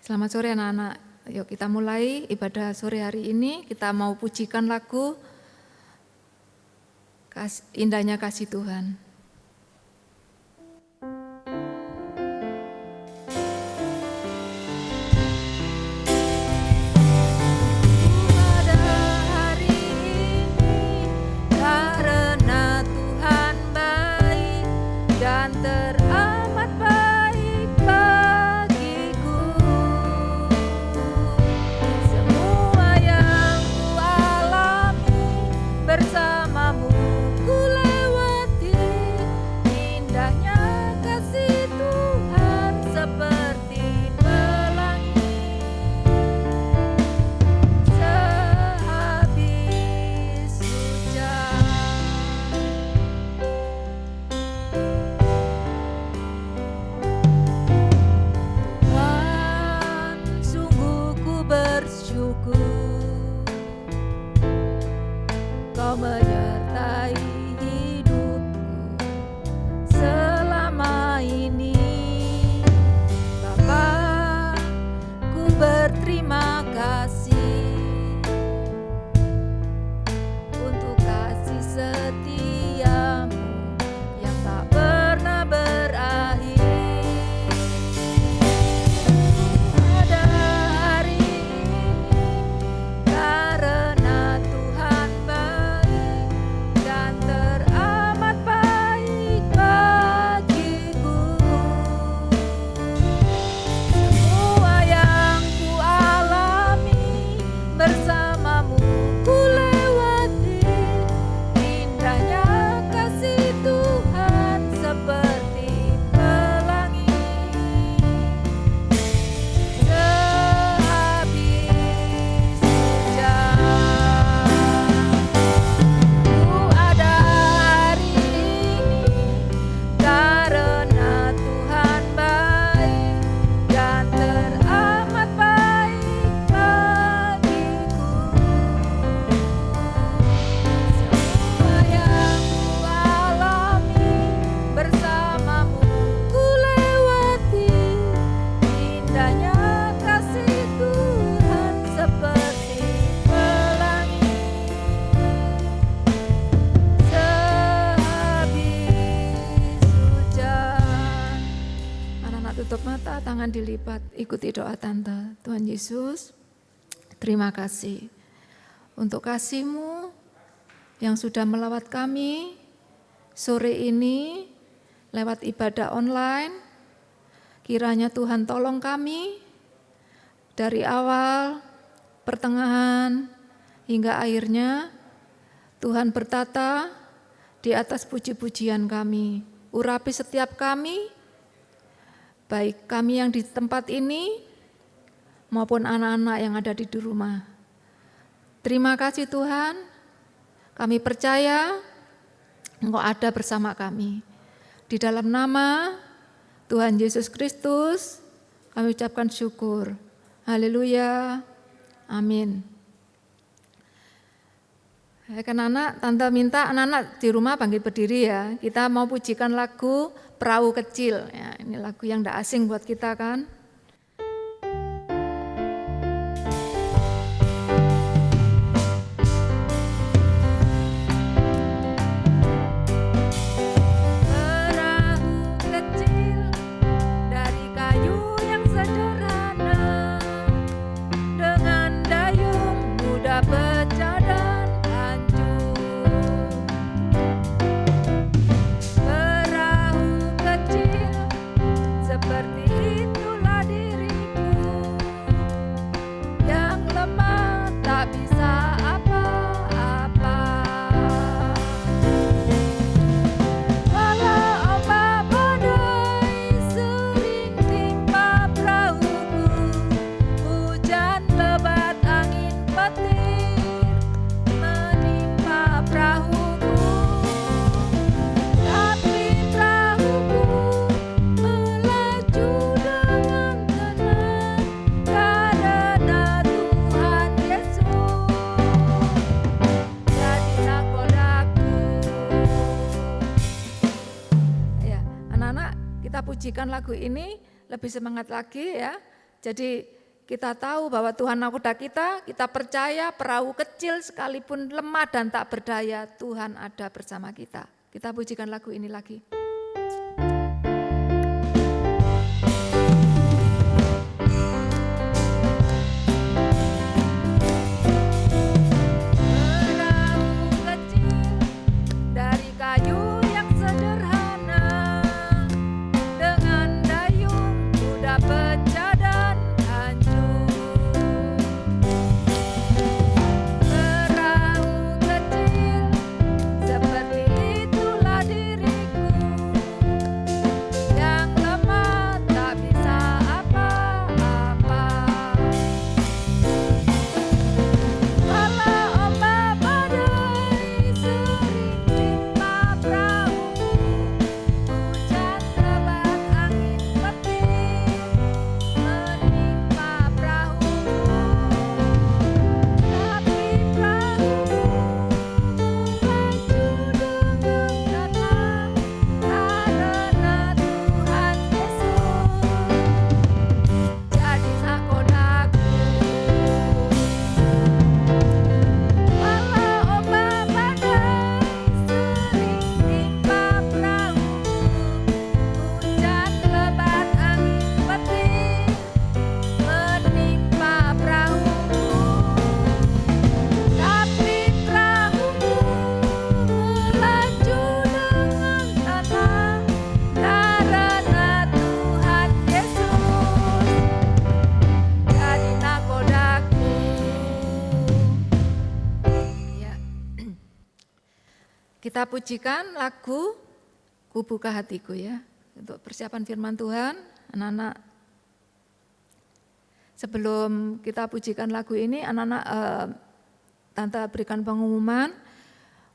Selamat sore anak-anak. Yuk kita mulai ibadah sore hari ini. Kita mau pujikan lagu Indahnya Kasih Tuhan. Dilipat, ikuti doa tante. Tuhan Yesus, terima kasih untuk kasih-Mu yang sudah melawat kami sore ini lewat ibadah online. Kiranya Tuhan tolong kami dari awal, pertengahan, hingga akhirnya. Tuhan bertata di atas puji-pujian kami. Urapi setiap kami, baik kami yang di tempat ini maupun anak-anak yang ada di rumah. Terima kasih Tuhan, kami percaya Engkau ada bersama kami. Di dalam nama Tuhan Yesus Kristus kami ucapkan syukur. Haleluya, amin. Anak-anak, tante minta anak-anak di rumah bangkit berdiri ya. Kita mau pujikan lagu Perahu Kecil. Ya, ini lagu yang tidak asing buat kita kan. Perahu kecil dari kayu yang sederhana, dengan dayung mudah pecah dan hancur. Perahu kecil seperti itulah diriku, yang lemah tak bisa apa-apa. Walau ombak badai sering timpa perahuku, hujan lebat angin petir menimpa perahuku, tapi perahuku melaju dengan tenang karena Tuhan Yesus jadi nahkodaku. Ya, anak-anak, kita pujikan lagu ini lebih semangat lagi ya. Jadi kita tahu bahwa Tuhan nakoda kita percaya perahu kecil sekalipun lemah dan tak berdaya, Tuhan ada bersama kita. Kita pujikan lagu ini lagi. Kita pujikan lagu Ku Buka Hatiku ya, untuk persiapan firman Tuhan. Anak-anak, sebelum kita pujikan lagu ini, anak-anak Tante berikan pengumuman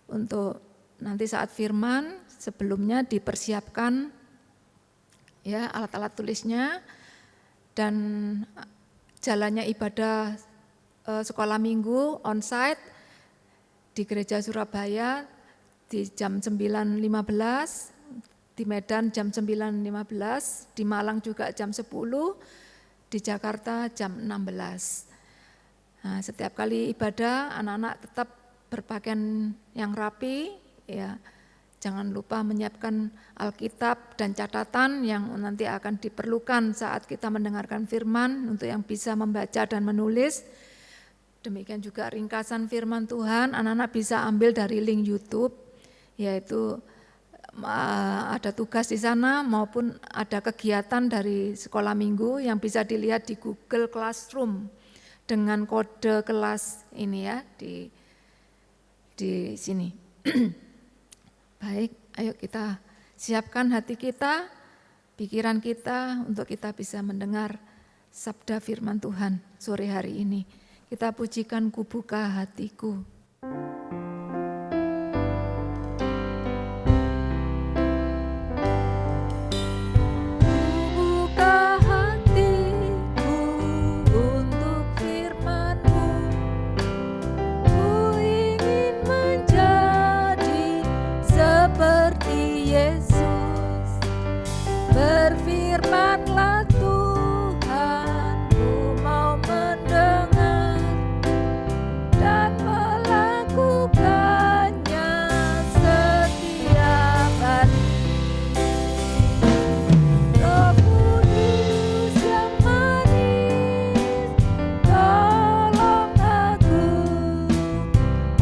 untuk nanti saat firman, sebelumnya dipersiapkan ya alat-alat tulisnya, dan jalannya ibadah sekolah minggu onsite di Gereja Surabaya di jam 9.15, di Medan jam 9.15, di Malang juga jam 10, di Jakarta jam 16. Nah, setiap kali ibadah anak-anak tetap berpakaian yang rapi ya. Jangan lupa menyiapkan Alkitab dan catatan yang nanti akan diperlukan saat kita mendengarkan firman untuk yang bisa membaca dan menulis. Demikian juga ringkasan firman Tuhan, anak-anak bisa ambil dari link YouTube, yaitu ada tugas di sana maupun ada kegiatan dari sekolah minggu yang bisa dilihat di Google Classroom dengan kode kelas ini ya di sini. Baik, ayo kita siapkan hati kita, pikiran kita untuk kita bisa mendengar sabda firman Tuhan sore hari ini. Kita pujikan Ku Buka Hatiku. Berfirmanlah Tuhan, ku mau mendengar dan melakukannya setiap hari. Roh Kudus yang manis, tolong aku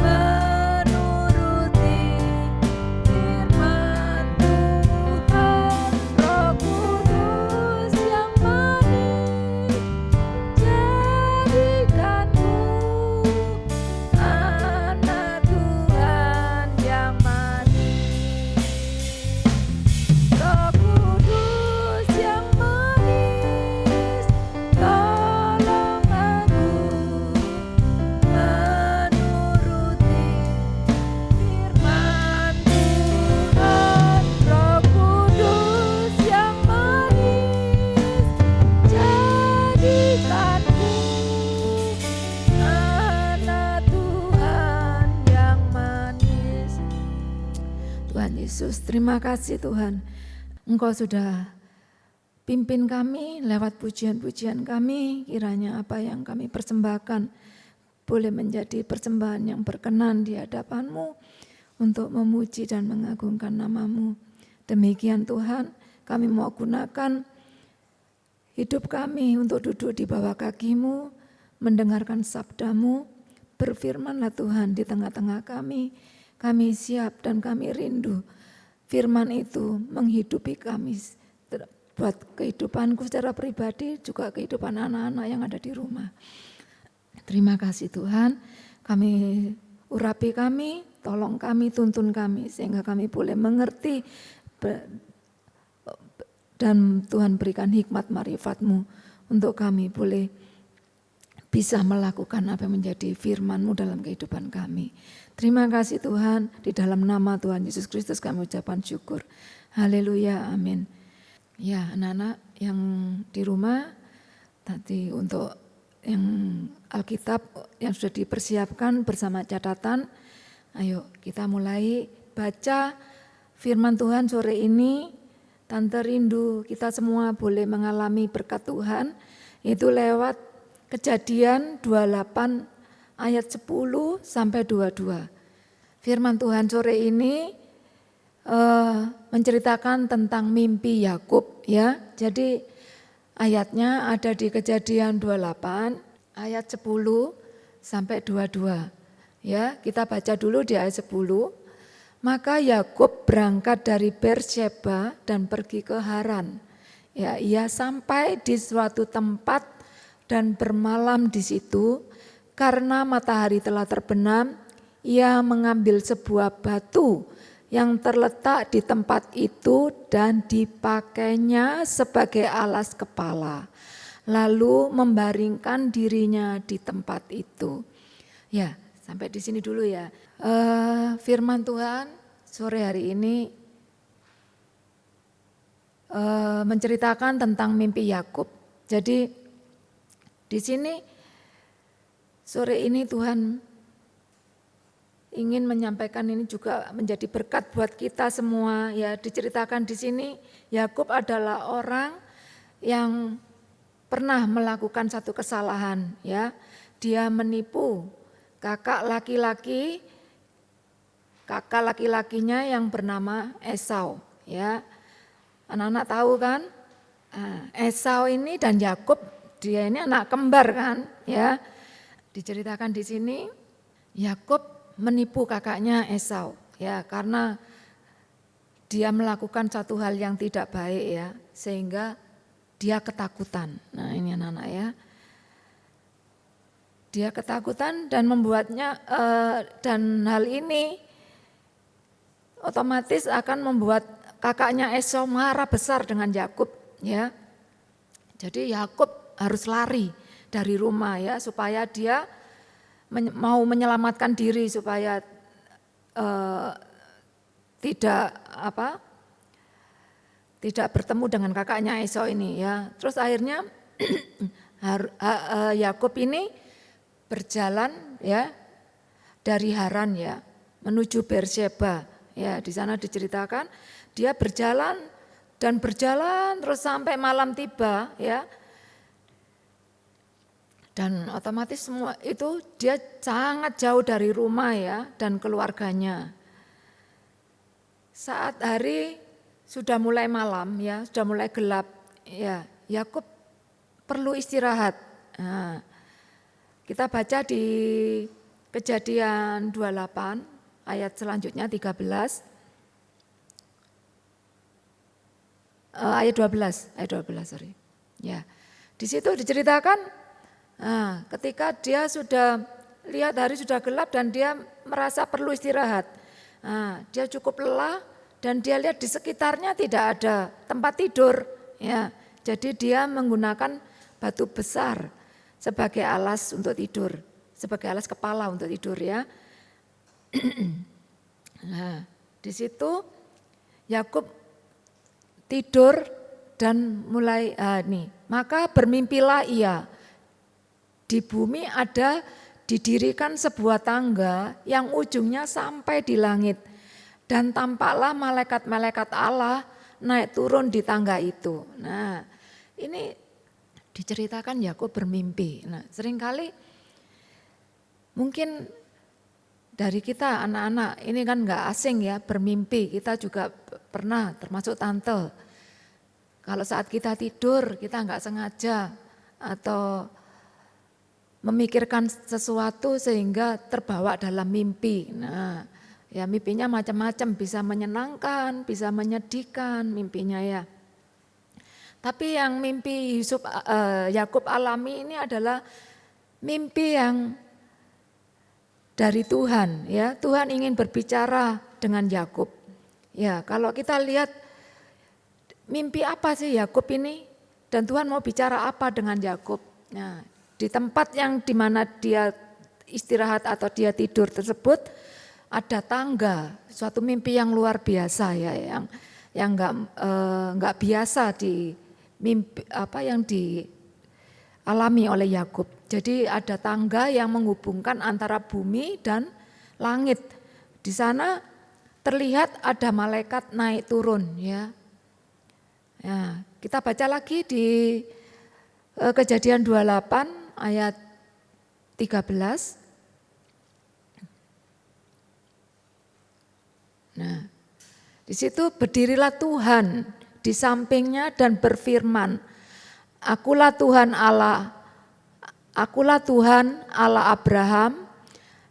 menuruti firman Tuhan. Roh Kudus yang manis, jadikanku anak Tuhan yang manis. Roh Kudus yang manis, tolong aku menuruti firman Tuhan. Roh Kudus yang manis, jadikanku anak Tuhan yang manis. Tuhan Yesus, terima kasih Tuhan. Engkau sudah pimpin kami lewat pujian-pujian kami, kiranya apa yang kami persembahkan boleh menjadi persembahan yang berkenan di hadapan-Mu untuk memuji dan mengagungkan nama-Mu. Demikian Tuhan, kami mau gunakan hidup kami untuk duduk di bawah kaki-Mu, mendengarkan sabda-Mu, berfirman-Lah Tuhan di tengah-tengah kami. Kami siap dan kami rindu firman itu menghidupi kami buat kehidupanku secara pribadi, juga kehidupan anak-anak yang ada di rumah. Terima kasih Tuhan, kami urapi kami, tolong kami, tuntun kami, sehingga kami boleh mengerti dan Tuhan berikan hikmat marifat-Mu untuk kami boleh bisa melakukan apa yang menjadi firman-Mu dalam kehidupan kami. Terima kasih Tuhan, di dalam nama Tuhan Yesus Kristus kami ucapkan syukur. Haleluya, amin. Ya, anak-anak yang di rumah, tadi untuk yang Alkitab yang sudah dipersiapkan bersama catatan, ayo kita mulai baca firman Tuhan sore ini. Tante rindu kita semua boleh mengalami berkat Tuhan, itu lewat Kejadian 28 ayat 10 sampai 22. Firman Tuhan sore ini menceritakan tentang mimpi Yakub ya. Jadi ayatnya ada di Kejadian 28 ayat 10 sampai 22. Ya, kita baca dulu di ayat 10. Maka Yakub berangkat dari Berseba dan pergi ke Haran. Ya, ia sampai di suatu tempat dan bermalam di situ. Karena matahari telah terbenam, ia mengambil sebuah batu yang terletak di tempat itu dan dipakainya sebagai alas kepala, lalu membaringkan dirinya di tempat itu. Ya, sampai di sini dulu ya. Firman Tuhan sore hari ini menceritakan tentang mimpi Yakub. Jadi di sini sore ini Tuhan ingin menyampaikan ini juga menjadi berkat buat kita semua ya. Diceritakan di sini Yakub adalah orang yang pernah melakukan satu kesalahan ya. Dia menipu kakak laki-lakinya yang bernama Esau ya. Anak-anak tahu kan? Esau ini dan Yakub dia ini anak kembar kan ya. Diceritakan di sini Yakub menipu kakaknya Esau ya, karena dia melakukan satu hal yang tidak baik ya, sehingga dia ketakutan. Nah ini anak-anak ya, dia ketakutan dan membuatnya dan hal ini otomatis akan membuat kakaknya Esau marah besar dengan Yakub ya. Jadi Yakub harus lari dari rumah ya, supaya dia mau menyelamatkan diri supaya tidak bertemu dengan kakaknya Esau ini ya. Terus akhirnya Yakub ini berjalan ya dari Haran ya menuju Berseba ya. Di sana diceritakan dia berjalan terus sampai malam tiba ya. Dan otomatis semua itu dia sangat jauh dari rumah ya dan keluarganya. Saat hari sudah mulai malam ya, sudah mulai gelap ya, Yakub perlu istirahat. Nah, kita baca di Kejadian 28 ayat selanjutnya 13. Ayat 12 sorry. Ya. Di situ diceritakan ketika dia sudah lihat hari sudah gelap dan dia merasa perlu istirahat. Dia cukup lelah dan dia lihat di sekitarnya tidak ada tempat tidur. Ya, jadi dia menggunakan batu besar sebagai alas untuk tidur, sebagai alas kepala untuk tidur ya. Nah, di situ Yakub tidur dan mulai maka bermimpilah ia. Di bumi ada didirikan sebuah tangga yang ujungnya sampai di langit. Dan tampaklah malaikat-malaikat Allah naik turun di tangga itu. Nah, ini diceritakan Yakub bermimpi. Nah, seringkali mungkin dari kita anak-anak ini kan nggak asing ya bermimpi. Kita juga pernah, termasuk tante. Kalau saat kita tidur kita nggak sengaja atau memikirkan sesuatu sehingga terbawa dalam mimpi. Nah, ya mimpinya macam-macam, bisa menyenangkan, bisa menyedihkan mimpinya ya. Tapi yang mimpi Yakub alami ini adalah mimpi yang dari Tuhan ya. Tuhan ingin berbicara dengan Yakub. Ya, kalau kita lihat mimpi apa sih Yakub ini dan Tuhan mau bicara apa dengan Yakub. Nah, di tempat yang dimana dia istirahat atau dia tidur tersebut ada tangga, suatu mimpi yang luar biasa ya, yang nggak biasa di mimpi apa yang dialami oleh Yakub. Jadi ada tangga yang menghubungkan antara bumi dan langit. Di sana terlihat ada malaikat naik turun ya. Ya, kita baca lagi di Kejadian 28 ayat 13. Nah, di situ berdirilah Tuhan di sampingnya dan berfirman, Akulah Tuhan Allah Abraham,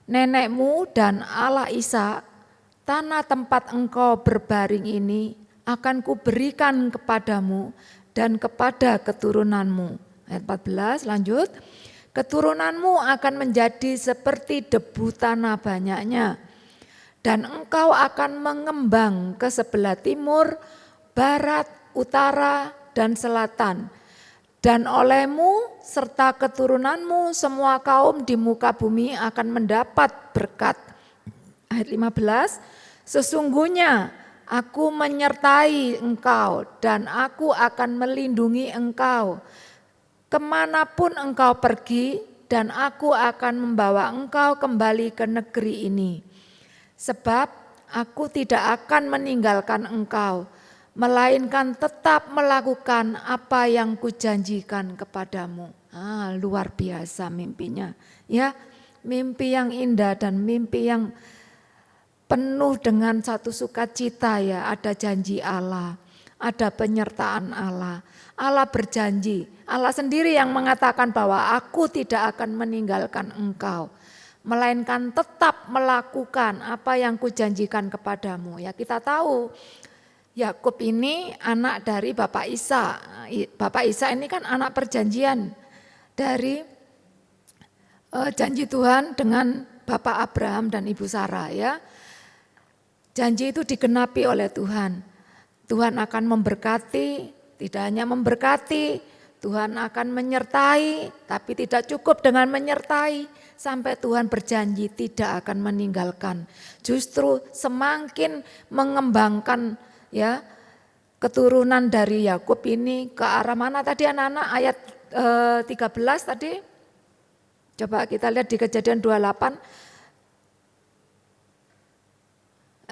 nenekmu dan Allah Ishak. Tanah tempat engkau berbaring ini akan kuberikan kepadamu dan kepada keturunanmu. Ayat 14 lanjut, keturunanmu akan menjadi seperti debu tanah banyaknya, dan engkau akan mengembang ke sebelah timur, barat, utara, dan selatan. Dan olehmu serta keturunanmu semua kaum di muka bumi akan mendapat berkat. Ayat 15, sesungguhnya aku menyertai engkau dan aku akan melindungi engkau kemanapun engkau pergi, dan aku akan membawa engkau kembali ke negeri ini. Sebab aku tidak akan meninggalkan engkau, melainkan tetap melakukan apa yang kujanjikan kepadamu. Luar biasa mimpinya. Ya, mimpi yang indah dan mimpi yang penuh dengan satu sukacita ya. Ada janji Allah, ada penyertaan Allah. Allah berjanji, Allah sendiri yang mengatakan bahwa aku tidak akan meninggalkan engkau, melainkan tetap melakukan apa yang kujanjikan kepadamu. Ya, kita tahu Yakub ini anak dari Bapak Ishak. Bapak Ishak ini kan anak perjanjian dari janji Tuhan dengan Bapak Abraham dan Ibu Sarah ya. Janji itu digenapi oleh Tuhan. Tuhan akan memberkati, tidak hanya memberkati, Tuhan akan menyertai, tapi tidak cukup dengan menyertai, sampai Tuhan berjanji tidak akan meninggalkan. Justru semakin mengembangkan ya keturunan dari Yakub ini ke arah mana tadi anak-anak? Ayat 13 tadi. Coba kita lihat di Kejadian 28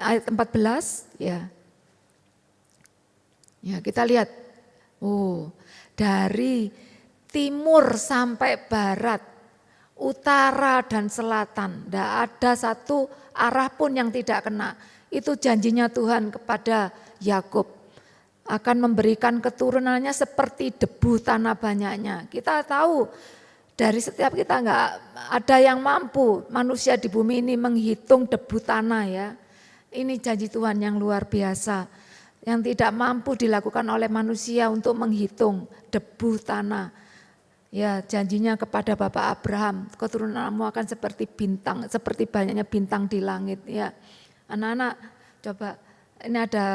ayat 14 ya. Ya, kita lihat. Dari timur sampai barat, utara dan selatan, tidak ada satu arah pun yang tidak kena. Itu janjinya Tuhan kepada Yakub, akan memberikan keturunannya seperti debu tanah banyaknya. Kita tahu dari setiap kita enggak ada yang mampu manusia di bumi ini menghitung debu tanah ya. Ini janji Tuhan yang luar biasa, yang tidak mampu dilakukan oleh manusia untuk menghitung debu tanah. Ya, janjinya kepada Bapak Abraham, keturunanmu akan seperti bintang, seperti banyaknya bintang di langit ya. Anak-anak, coba ini ada,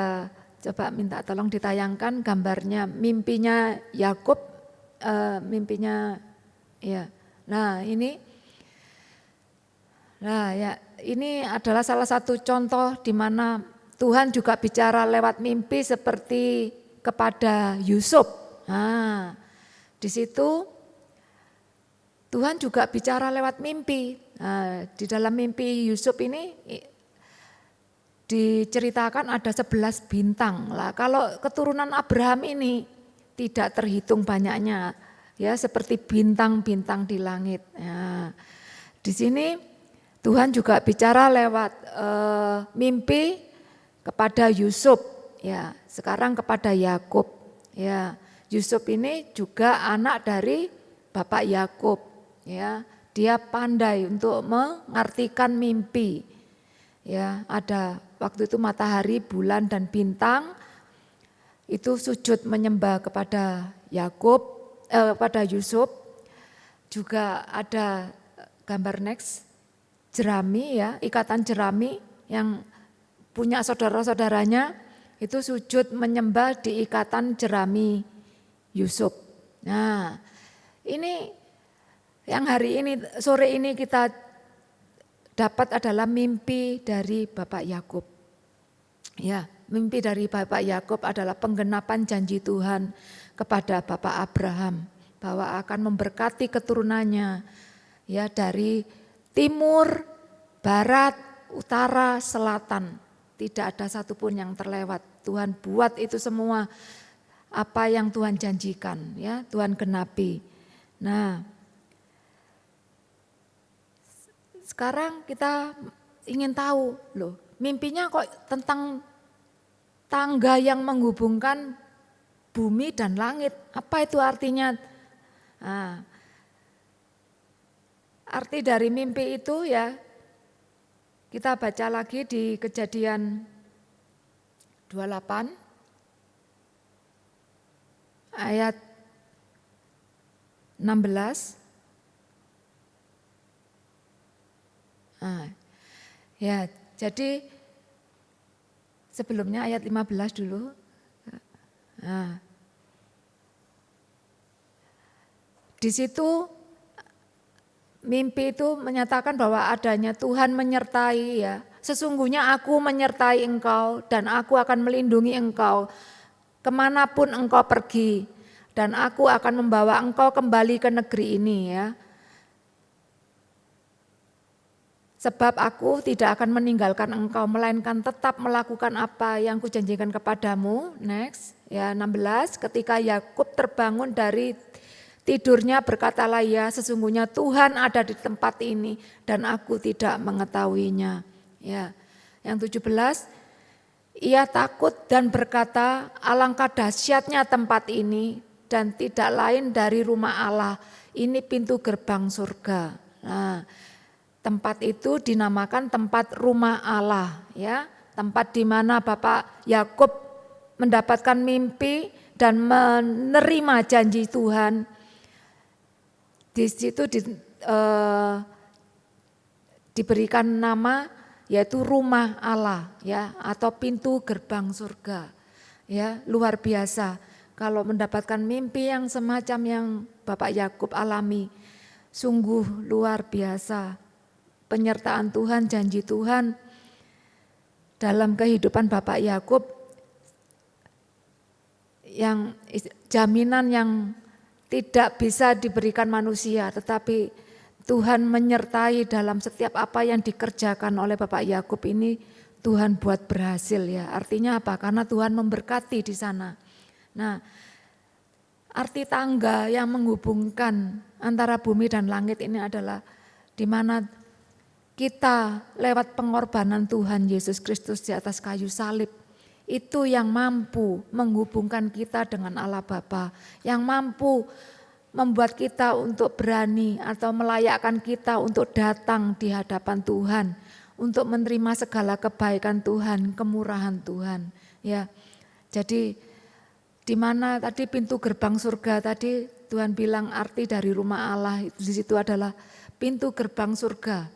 coba minta tolong ditayangkan gambarnya mimpinya Yakub, mimpinya ya. Nah, ini adalah salah satu contoh di mana Tuhan juga bicara lewat mimpi seperti kepada Yusuf. Nah, di situ Tuhan juga bicara lewat mimpi. Nah, di dalam mimpi Yusuf ini diceritakan ada 11 bintang. Lah, kalau keturunan Abraham ini tidak terhitung banyaknya, ya seperti bintang-bintang di langit. Ya. Di sini Tuhan juga bicara lewat mimpi kepada Yusuf, ya sekarang kepada Yakub. Ya, Yusuf ini juga anak dari Bapak Yakub. Ya, dia pandai untuk mengartikan mimpi. Ya, ada waktu itu matahari, bulan dan bintang itu sujud menyembah kepada kepada Yusuf. Juga ada gambar next, jerami ya, ikatan jerami yang punya saudara-saudaranya itu sujud menyembah di ikatan jerami Yusuf. Nah, ini yang hari ini sore ini kita dapat adalah mimpi dari Bapak Yakub. Ya, mimpi dari Bapak Yakub adalah penggenapan janji Tuhan kepada Bapak Abraham bahwa akan memberkati keturunannya ya dari timur, barat, utara, selatan. Tidak ada satupun yang terlewat. Tuhan buat itu semua apa yang Tuhan janjikan, ya Tuhan genapi. Nah, sekarang kita ingin tahu loh, mimpinya kok tentang tangga yang menghubungkan bumi dan langit. Apa itu artinya? Nah, arti dari mimpi itu ya kita baca lagi di Kejadian 28 ayat 16. Nah, ya, jadi sebelumnya ayat 15 dulu. Nah, di situ mimpi itu menyatakan bahwa adanya Tuhan menyertai ya. Sesungguhnya aku menyertai engkau dan aku akan melindungi engkau kemanapun engkau pergi. Dan aku akan membawa engkau kembali ke negeri ini ya. Sebab aku tidak akan meninggalkan engkau, melainkan tetap melakukan apa yang kujanjikan kepadamu. Next, ya 16, ketika Yakub terbangun dari tidurnya berkatalah ya, sesungguhnya Tuhan ada di tempat ini dan aku tidak mengetahuinya. Ya, yang 17, ia takut dan berkata, alangkah dahsyatnya tempat ini dan tidak lain dari rumah Allah. Ini pintu gerbang surga. Nah, tempat itu dinamakan tempat rumah Allah, ya, tempat di mana Bapak Yakub mendapatkan mimpi dan menerima janji Tuhan. Di situ diberikan nama yaitu rumah Allah, ya, atau pintu gerbang surga, ya, luar biasa. Kalau mendapatkan mimpi yang semacam yang Bapak Yakub alami, sungguh luar biasa. Penyertaan Tuhan, janji Tuhan dalam kehidupan Bapak Yakub yang jaminan yang tidak bisa diberikan manusia, tetapi Tuhan menyertai dalam setiap apa yang dikerjakan oleh Bapak Yakub ini, Tuhan buat berhasil ya. Artinya apa? Karena Tuhan memberkati di sana. Nah, arti tangga yang menghubungkan antara bumi dan langit ini adalah di mana kita lewat pengorbanan Tuhan Yesus Kristus di atas kayu salib, itu yang mampu menghubungkan kita dengan Allah Bapa, yang mampu membuat kita untuk berani atau melayakkan kita untuk datang di hadapan Tuhan, untuk menerima segala kebaikan Tuhan, kemurahan Tuhan. Ya, jadi di mana tadi pintu gerbang surga tadi Tuhan bilang arti dari rumah Allah di situ adalah pintu gerbang surga.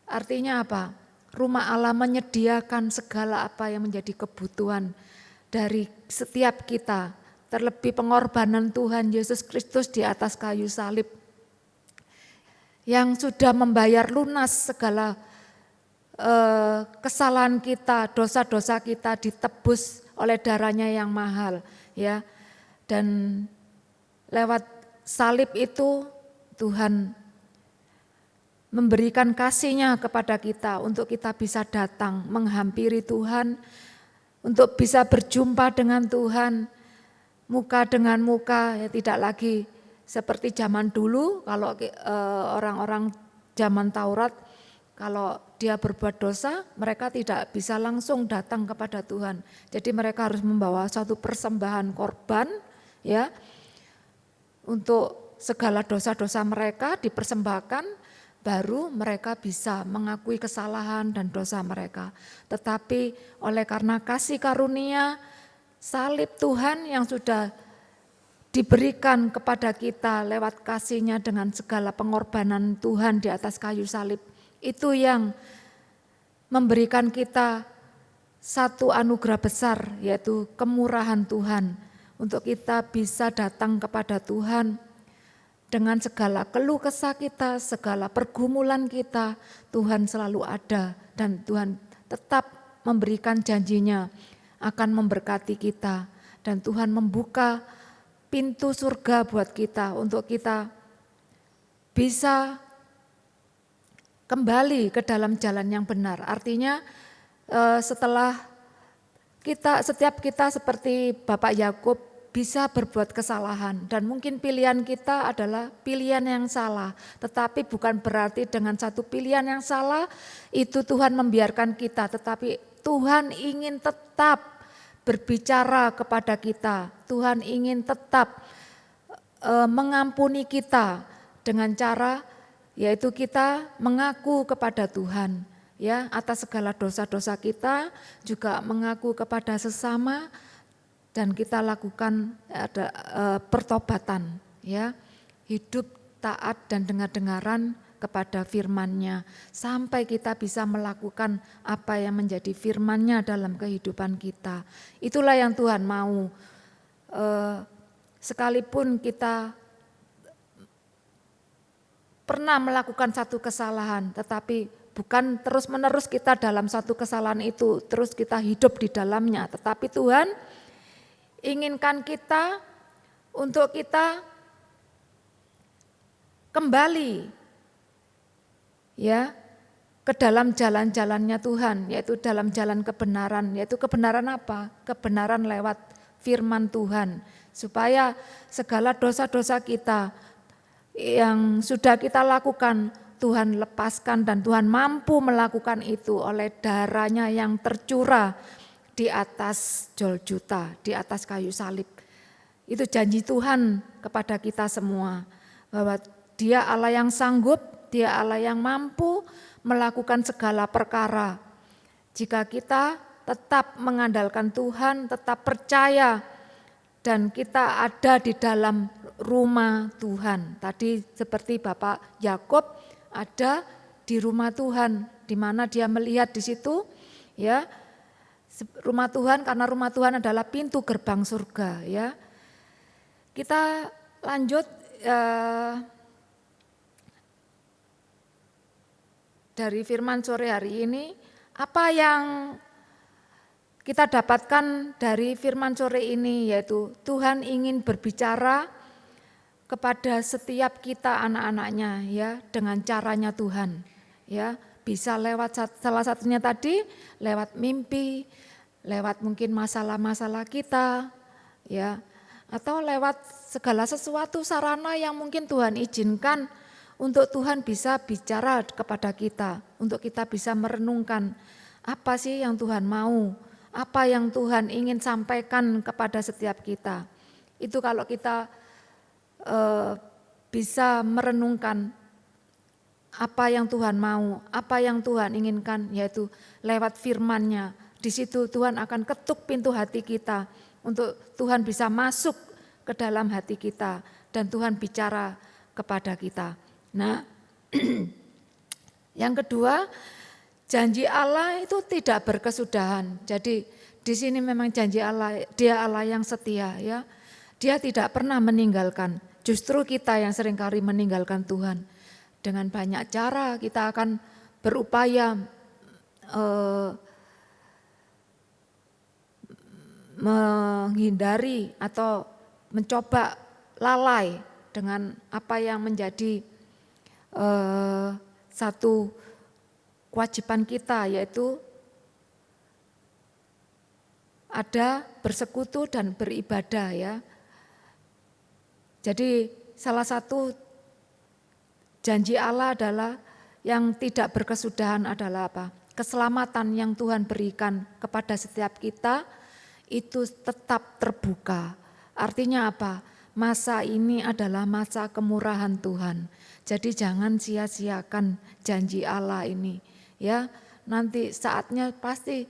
Artinya apa? Rumah Allah menyediakan segala apa yang menjadi kebutuhan dari setiap kita. Terlebih pengorbanan Tuhan Yesus Kristus di atas kayu salib. Yang sudah membayar lunas segala kesalahan kita, dosa-dosa kita ditebus oleh darahnya yang mahal. Ya, dan lewat salib itu Tuhan memberikan kasih-Nya kepada kita untuk kita bisa datang menghampiri Tuhan, untuk bisa berjumpa dengan Tuhan, muka dengan muka, ya tidak lagi seperti zaman dulu. Kalau orang-orang zaman Taurat, kalau dia berbuat dosa, mereka tidak bisa langsung datang kepada Tuhan. Jadi mereka harus membawa suatu persembahan korban, ya, untuk segala dosa-dosa mereka dipersembahkan, baru mereka bisa mengakui kesalahan dan dosa mereka. Tetapi oleh karena kasih karunia salib Tuhan yang sudah diberikan kepada kita lewat kasih-Nya dengan segala pengorbanan Tuhan di atas kayu salib, itu yang memberikan kita satu anugerah besar, yaitu kemurahan Tuhan, untuk kita bisa datang kepada Tuhan dengan segala keluh kesah kita, segala pergumulan kita. Tuhan selalu ada dan Tuhan tetap memberikan janji-Nya akan memberkati kita, dan Tuhan membuka pintu surga buat kita untuk kita bisa kembali ke dalam jalan yang benar. Artinya setelah setiap kita seperti Bapak Yakub bisa berbuat kesalahan, dan mungkin pilihan kita adalah pilihan yang salah, tetapi bukan berarti dengan satu pilihan yang salah itu Tuhan membiarkan kita, tetapi Tuhan ingin tetap berbicara kepada kita. Tuhan ingin tetap mengampuni kita dengan cara yaitu kita mengaku kepada Tuhan, ya, atas segala dosa-dosa kita, juga mengaku kepada sesama, dan kita lakukan pertobatan, ya, hidup taat dan dengar-dengaran kepada firman-Nya, sampai kita bisa melakukan apa yang menjadi firman-Nya dalam kehidupan kita. Itulah yang Tuhan mau. Sekalipun kita pernah melakukan satu kesalahan, tetapi bukan terus-menerus kita dalam satu kesalahan itu, terus kita hidup di dalamnya, tetapi Tuhan inginkan kita untuk kita kembali, ya, ke dalam jalan-jalannya Tuhan, yaitu dalam jalan kebenaran. Yaitu kebenaran apa? Kebenaran lewat firman Tuhan, supaya segala dosa-dosa kita yang sudah kita lakukan Tuhan lepaskan, dan Tuhan mampu melakukan itu oleh darah-Nya yang tercurah di atas Golgota, di atas kayu salib. Itu janji Tuhan kepada kita semua, bahwa Dia Allah yang sanggup, Dia Allah yang mampu melakukan segala perkara. Jika kita tetap mengandalkan Tuhan, tetap percaya, dan kita ada di dalam rumah Tuhan. Tadi seperti Bapak Yakub ada di rumah Tuhan, di mana dia melihat di situ, ya, rumah Tuhan, karena rumah Tuhan adalah pintu gerbang surga, ya. Kita lanjut dari firman sore hari ini. Apa yang kita dapatkan dari firman sore ini, yaitu Tuhan ingin berbicara kepada setiap kita anak-anaknya, ya, dengan caranya Tuhan, ya. Bisa lewat salah satunya tadi lewat mimpi, lewat mungkin masalah-masalah kita, ya, atau lewat segala sesuatu sarana yang mungkin Tuhan izinkan untuk Tuhan bisa bicara kepada kita, untuk kita bisa merenungkan apa sih yang Tuhan mau, apa yang Tuhan ingin sampaikan kepada setiap kita. Itu kalau kita bisa merenungkan apa yang Tuhan mau, apa yang Tuhan inginkan, yaitu lewat firman-Nya. Di situ Tuhan akan ketuk pintu hati kita untuk Tuhan bisa masuk ke dalam hati kita dan Tuhan bicara kepada kita. Nah, yang kedua, janji Allah itu tidak berkesudahan. Jadi di sini memang janji Allah, Dia Allah yang setia, ya. Dia tidak pernah meninggalkan. Justru kita yang seringkali meninggalkan Tuhan. Dengan banyak cara kita akan berupaya menghindari atau mencoba lalai dengan apa yang menjadi satu kewajiban kita, yaitu ada bersekutu dan beribadah, ya. Jadi salah satu janji Allah adalah yang tidak berkesudahan adalah apa? Keselamatan yang Tuhan berikan kepada setiap kita itu tetap terbuka. Artinya apa? Masa ini adalah masa kemurahan Tuhan. Jadi jangan sia-siakan janji Allah ini. Ya, nanti saatnya pasti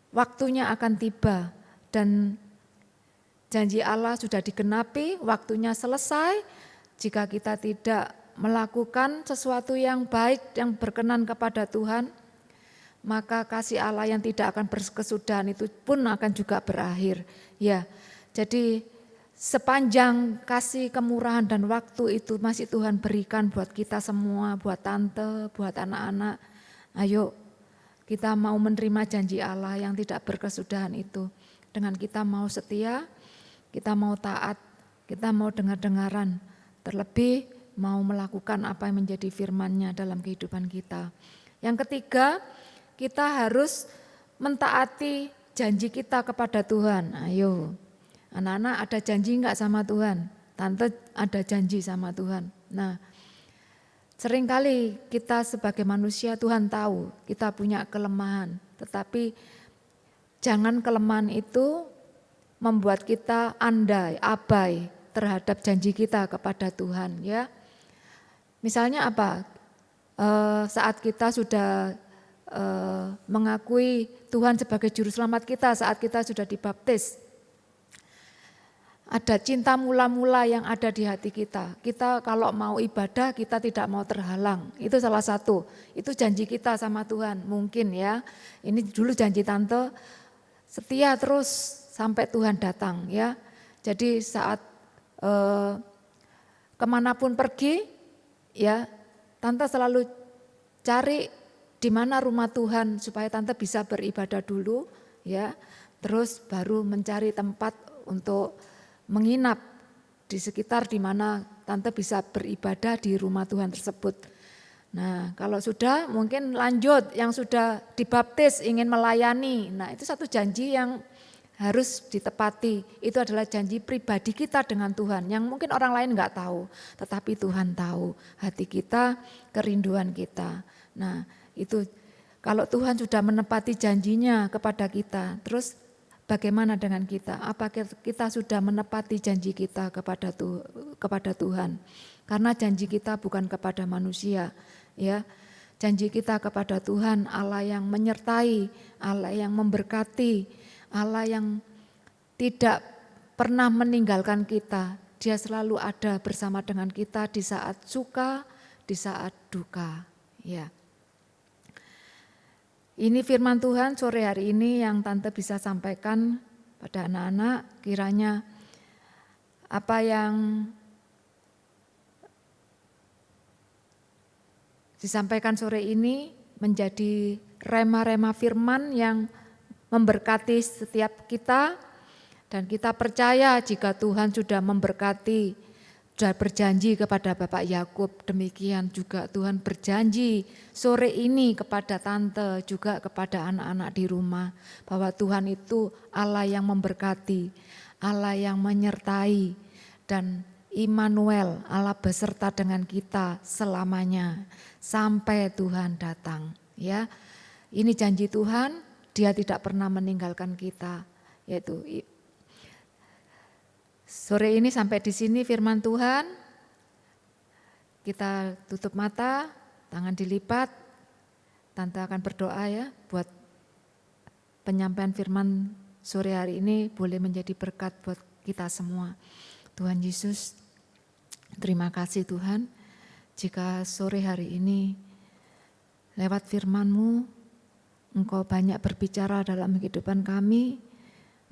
waktunya akan tiba dan janji Allah sudah digenapi, waktunya selesai. Jika kita tidak melakukan sesuatu yang baik, yang berkenan kepada Tuhan, maka kasih Allah yang tidak akan berkesudahan itu pun akan juga berakhir. Ya, jadi sepanjang kasih kemurahan dan waktu itu masih Tuhan berikan buat kita semua, buat tante, buat anak-anak. Ayo kita mau menerima janji Allah yang tidak berkesudahan itu. Dengan kita mau setia, kita mau taat, kita mau dengar-dengaran. Terlebih mau melakukan apa yang menjadi firman-Nya dalam kehidupan kita. Yang ketiga, kita harus mentaati janji kita kepada Tuhan. Ayo, anak-anak ada janji enggak sama Tuhan? Tante ada janji sama Tuhan. Nah, seringkali kita sebagai manusia Tuhan tahu kita punya kelemahan. Tetapi jangan kelemahan itu membuat kita andai, abai terhadap janji kita kepada Tuhan. Ya, misalnya apa? Saat kita sudah mengakui Tuhan sebagai juru selamat kita, saat kita sudah dibaptis, ada cinta mula-mula yang ada di hati kita. Kita kalau mau ibadah kita tidak mau terhalang. Itu salah satu. Itu janji kita sama Tuhan. Mungkin ya. Ini dulu janji tante, setia terus sampai Tuhan datang ya. Jadi saat kemanapun pergi ya, tante selalu cari di mana rumah Tuhan supaya tante bisa beribadah dulu ya. Terus baru mencari tempat untuk menginap di sekitar di mana tante bisa beribadah di rumah Tuhan tersebut. Nah, kalau sudah mungkin lanjut yang sudah dibaptis ingin melayani. Nah, itu satu janji yang harus ditepati. Itu adalah janji pribadi kita dengan Tuhan yang mungkin orang lain enggak tahu, tetapi Tuhan tahu hati kita, kerinduan kita. Nah, itu kalau Tuhan sudah menepati janjinya kepada kita, terus bagaimana dengan kita? Apa kita sudah menepati janji kita kepada Tuhan? Karena janji kita bukan kepada manusia, ya. Janji kita kepada Tuhan, Allah yang menyertai, Allah yang memberkati, Allah yang tidak pernah meninggalkan kita. Dia selalu ada bersama dengan kita di saat suka, di saat duka, ya. Ini firman Tuhan sore hari ini yang tante bisa sampaikan pada anak-anak. Kiranya apa yang disampaikan sore ini menjadi rema-rema firman yang memberkati setiap kita. Dan kita percaya jika Tuhan sudah memberkati, sudah berjanji kepada Bapak Yakub, demikian juga Tuhan berjanji sore ini kepada tante, juga kepada anak-anak di rumah, bahwa Tuhan itu Allah yang memberkati, Allah yang menyertai, dan Immanuel, Allah beserta dengan kita selamanya sampai Tuhan datang. Ya, ini janji Tuhan, Dia tidak pernah meninggalkan kita, yaitu sore ini sampai di sini firman Tuhan. Kita tutup mata, tangan dilipat. Tante akan berdoa ya buat penyampaian firman sore hari ini boleh menjadi berkat buat kita semua. Tuhan Yesus, terima kasih Tuhan. Jika sore hari ini lewat firman-Mu, Engkau banyak berbicara dalam kehidupan kami,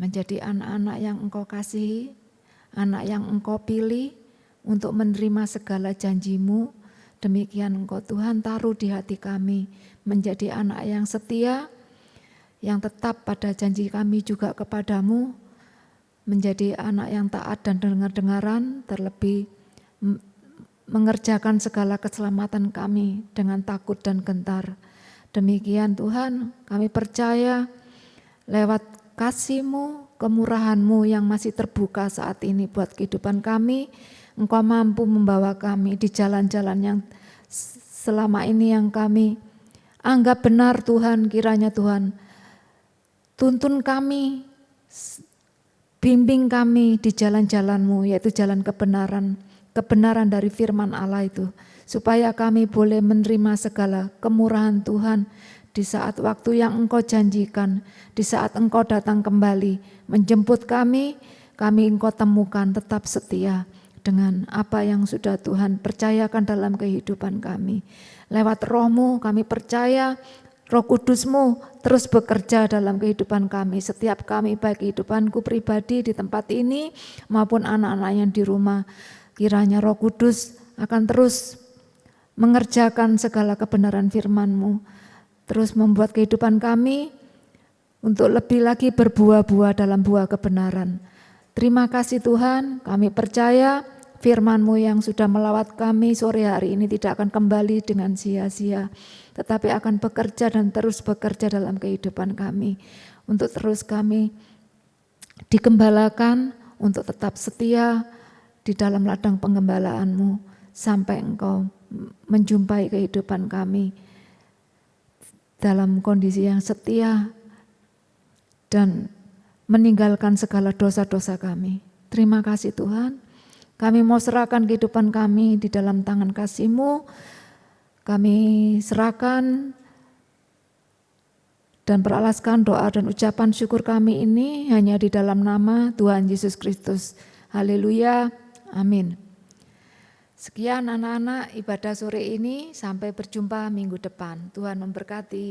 menjadi anak-anak yang Engkau kasihi, anak yang Engkau pilih untuk menerima segala janji-Mu. Demikian Engkau Tuhan taruh di hati kami menjadi anak yang setia, yang tetap pada janji kami juga kepadamu, menjadi anak yang taat dan dengar-dengaran, terlebih mengerjakan segala keselamatan kami dengan takut dan gentar. Demikian Tuhan, kami percaya lewat kasih-Mu, kemurahan-Mu yang masih terbuka saat ini buat kehidupan kami, Engkau mampu membawa kami di jalan-jalan yang selama ini yang kami anggap benar Tuhan. Kiranya Tuhan tuntun kami, bimbing kami di jalan-jalan-Mu, yaitu jalan kebenaran, kebenaran dari firman Allah itu, supaya kami boleh menerima segala kemurahan Tuhan di saat waktu yang Engkau janjikan, di saat Engkau datang kembali, menjemput kami Engkau temukan tetap setia dengan apa yang sudah Tuhan percayakan dalam kehidupan kami. Lewat Roh-Mu kami percaya Roh Kudus-Mu terus bekerja dalam kehidupan kami, setiap kami, baik kehidupanku pribadi di tempat ini maupun anak-anak yang di rumah. Kiranya Roh Kudus akan terus mengerjakan segala kebenaran firman-Mu, terus membuat kehidupan kami untuk lebih lagi berbuah-buah dalam buah kebenaran. Terima kasih Tuhan, kami percaya firman-Mu yang sudah melawat kami sore hari ini tidak akan kembali dengan sia-sia, tetapi akan bekerja dan terus bekerja dalam kehidupan kami, untuk terus kami digembalakan, untuk tetap setia di dalam ladang penggembalaan-Mu, sampai Engkau menjumpai kehidupan kami dalam kondisi yang setia dan meninggalkan segala dosa-dosa kami. Terima kasih Tuhan. Kami mau serahkan kehidupan kami di dalam tangan kasih-Mu. Kami serahkan dan beralaskan doa dan ucapan syukur kami ini hanya di dalam nama Tuhan Yesus Kristus. Haleluya, amin. Sekian anak-anak ibadah sore ini, sampai berjumpa minggu depan. Tuhan memberkati.